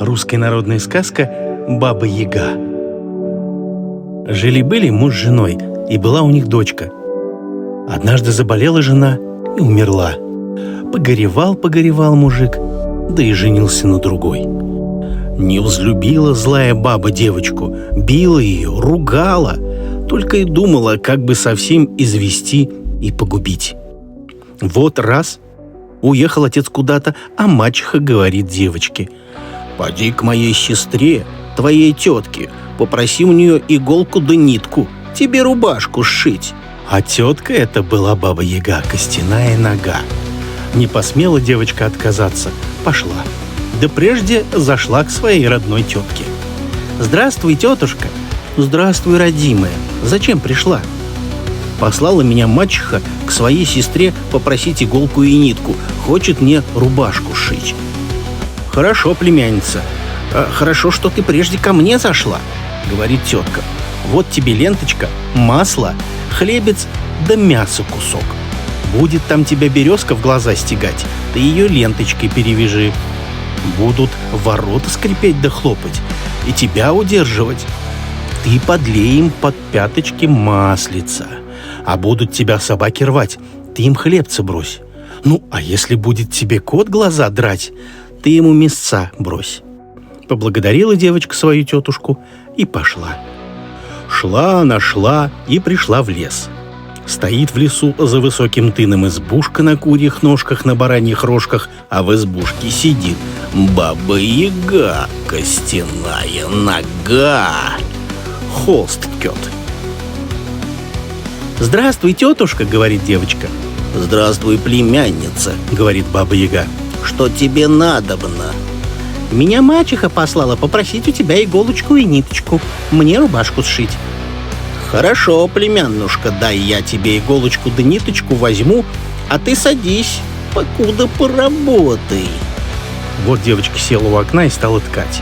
Русская народная сказка «Баба-Яга». Жили-были муж с женой, и была у них дочка. Однажды заболела жена и умерла. Погоревал мужик, да и женился на другой. Не взлюбила злая баба девочку, била ее, ругала, только и думала, как бы совсем извести и погубить. Вот раз уехал отец куда-то, а мачеха говорит девочке: «Поди к моей сестре, твоей тетке, попроси у нее иголку да нитку, тебе рубашку сшить». А тетка эта была Баба-Яга, костяная нога. Не посмела девочка отказаться, пошла. Да прежде зашла к своей родной тетке. «Здравствуй, тетушка!» «Здравствуй, родимая! Зачем пришла?» «Послала меня мачеха к своей сестре попросить иголку и нитку. Хочет мне рубашку сшить». «Хорошо, племянница. Хорошо, что ты прежде ко мне зашла», — говорит тетка. «Вот тебе ленточка, масло, хлебец да мясо кусок. Будет там тебя березка в глаза стегать, ты ее ленточкой перевяжи. Будут ворота скрипеть да хлопать и тебя удерживать. Ты подлей им под пяточки маслица, а будут тебя собаки рвать, ты им хлебца брось. Ну, а если будет тебе кот глаза драть, ты ему мясца брось». Поблагодарила девочка свою тетушку и пошла. Шла она, шла и пришла в лес. Стоит в лесу за высоким тыном избушка на курьих ножках, на бараньих рожках, а в избушке сидит Баба-Яга, костяная нога. Холст ткет. «Здравствуй, тетушка», — говорит девочка. «Здравствуй, племянница», — говорит Баба-Яга. «Что тебе надобно?» «Меня мачеха послала попросить у тебя иголочку и ниточку, мне рубашку сшить». «Хорошо, племяннушка, дай я тебе иголочку да ниточку возьму, а ты садись, покуда поработай». Вот девочка села у окна и стала ткать.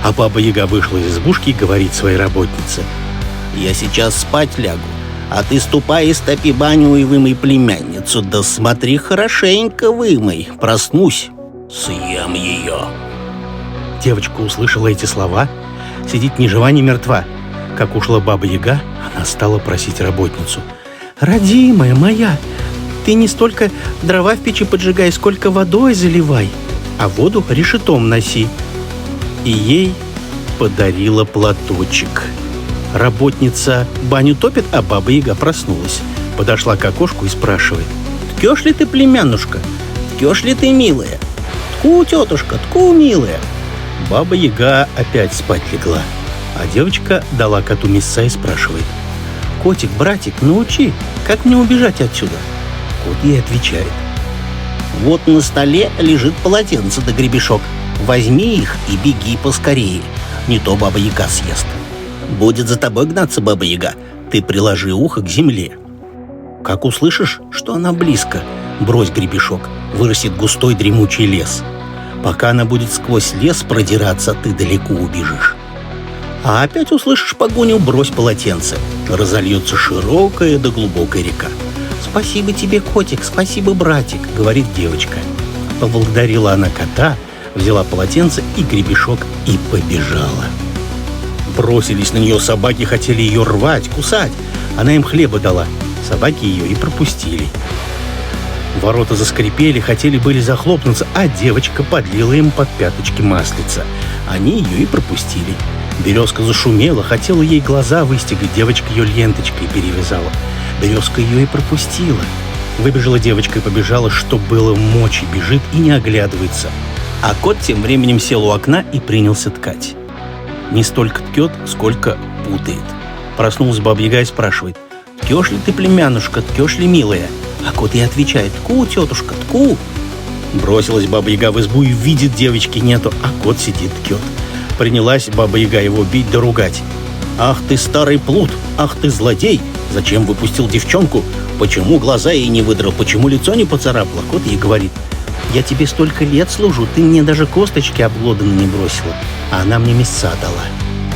А Баба-Яга вышла из избушки и говорит своей работнице: «Я сейчас спать лягу, а ты ступай и стопи баню и вымой племянницу, да смотри хорошенько вымой, проснусь, съем ее». Девочка услышала эти слова, сидит ни жива, ни мертва. Как ушла Баба-Яга, она стала просить работницу: «Родимая моя, ты не столько дрова в печи поджигай, сколько водой заливай, а воду решетом носи». И ей подарила платочек. Работница баню топит, а Баба-Яга проснулась. Подошла к окошку и спрашивает: «Ткешь ли ты, племянушка? Ткешь ли ты, милая?» «Тку, тетушка, тку, милая». Баба-Яга опять спать легла, а девочка дала коту мясца и спрашивает: «Котик, братик, научи, как мне убежать отсюда?» Кот ей отвечает: «Вот на столе лежит полотенце да гребешок. Возьми их и беги поскорее, не то Баба-Яга съест. Будет за тобой гнаться Баба-Яга, ты приложи ухо к земле. Как услышишь, что она близко, брось гребешок, вырастет густой дремучий лес. Пока она будет сквозь лес продираться, ты далеко убежишь. А опять услышишь погоню, брось полотенце, разольется широкая да глубокая река. Спасибо тебе, котик, спасибо, братик», — говорит девочка. Поблагодарила она кота, взяла полотенце и гребешок и побежала. Бросились на нее собаки, хотели ее рвать, кусать. Она им хлеба дала, собаки ее и пропустили. Ворота заскрипели, хотели были захлопнуться, а девочка подлила им под пяточки маслица. Они ее и пропустили. Березка зашумела, хотела ей глаза выстегать, девочка ее ленточкой перевязала. Березка ее и пропустила. Выбежала девочка и побежала, что было мочи, бежит и не оглядывается. А кот тем временем сел у окна и принялся ткать. Не столько ткет, сколько путает. Проснулась Баба-Яга и спрашивает: «Ткешь ли ты, племянушка, ткешь ли, милая?» А кот ей отвечает: «Тку, тетушка, тку». Бросилась Баба-Яга в избу и видит, девочки нету, а кот сидит, ткет. Принялась Баба-Яга его бить да ругать: «Ах ты, старый плут! Ах ты, злодей! Зачем выпустил девчонку? Почему глаза ей не выдрал? Почему лицо не поцарапало?» Кот ей говорит: «Я тебе столько лет служу, ты мне даже косточки обглоданные не бросила, а она мне мясца дала».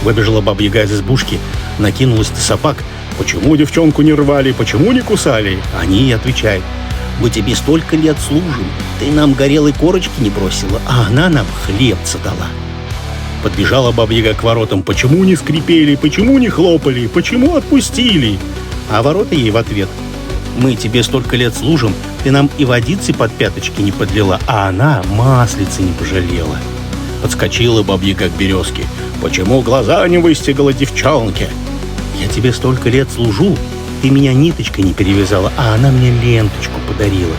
Выбежала Баба-Яга из избушки, накинулась на собак: «Почему девчонку не рвали? Почему не кусали?» Они ей отвечают: «Мы тебе столько лет служим, ты нам горелой корочки не бросила, а она нам хлебца дала». Подбежала Баба-Яга к воротам. Почему не скрипели, почему не хлопали, почему отпустили? А ворота ей в ответ: мы тебе столько лет служим, ты нам и водицы под пяточки не подлила, а она маслицы не пожалела. Подскочила Баба-Яга к березке. Почему глаза не выстегала девчонке? Я тебе столько лет служу, ты меня ниточкой не перевязала, а она мне ленточку подарила.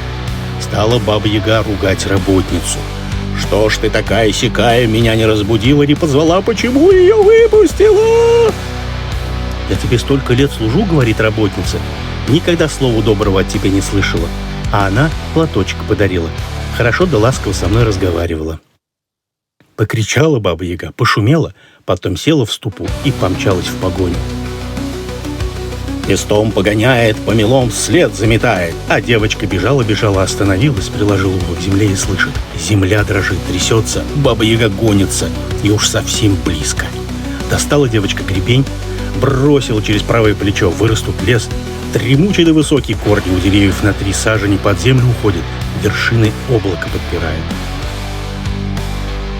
Стала Баба-Яга ругать работницу. Что ж ты такая-сякая, меня не разбудила, не позвала, почему ее выпустила? Я тебе столько лет служу, говорит работница, никогда слова доброго от тебя не слышала. А она платочек подарила. Хорошо да ласково со мной разговаривала. Покричала Баба-Яга, пошумела, потом села в ступу и помчалась в погоню. Пестом погоняет, помелом вслед заметает. А девочка бежала, остановилась, приложила ухо к земле и слышит. Земля дрожит, трясется, Баба-Яга гонится, и уж совсем близко. Достала девочка гребень, бросила через правое плечо, вырастут лес. Тремучие да высокие корни у деревьев на 3 сажени под землю уходят, вершины облака подпирают.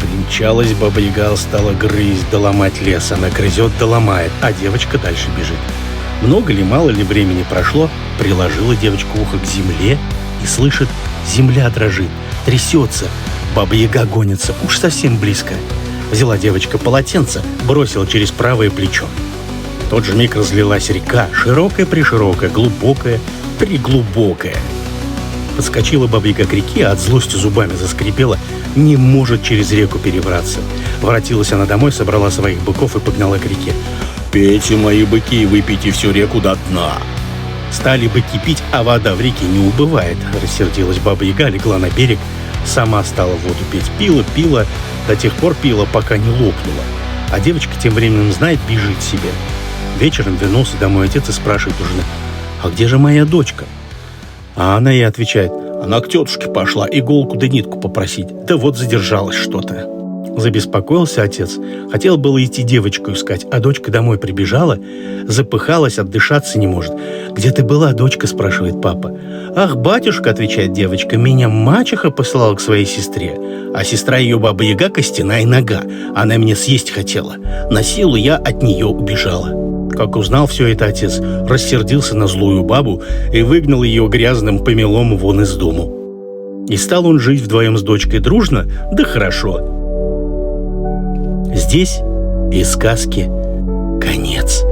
Примчалась Баба-Яга, стала грызть да ломать лес. Она грызет да ломает, а девочка дальше бежит. Много ли, мало ли времени прошло, приложила девочка ухо к земле и слышит, земля дрожит, трясется, Баба-Яга гонится, уж совсем близко. Взяла девочка полотенце, бросила через правое плечо. В тот же миг разлилась река, широкая-приширокая, глубокая-приглубокая. Подскочила Баба-Яга к реке, а от злости зубами заскрипела, не может через реку перебраться. Воротилась она домой, собрала своих быков и погнала к реке. «Пейте, мои быки, выпейте всю реку до дна». Стали быки пить, а вода в реке не убывает. Рассердилась Баба-Яга, легла на берег, сама стала воду пить. Пила, до тех пор пила, пока не лопнула. А девочка тем временем знает, бежит себе. Вечером вернулся домой отец и спрашивает у жены: «А где же моя дочка?» А она ей отвечает: «Она к тетушке пошла иголку да нитку попросить, да вот задержалась что-то». Забеспокоился отец, хотел было идти девочку искать, а дочка домой прибежала, запыхалась, отдышаться не может. «Где ты была, дочка?» – спрашивает папа. «Ах, батюшка», – отвечает девочка, – «меня мачеха послала к своей сестре, а сестра ее Баба-Яга костяная нога, она меня съесть хотела, на силу я от нее убежала». Как узнал все это отец, рассердился на злую бабу и выгнал ее грязным помелом вон из дому. И стал он жить вдвоем с дочкой дружно, да хорошо. Здесь и сказки конец.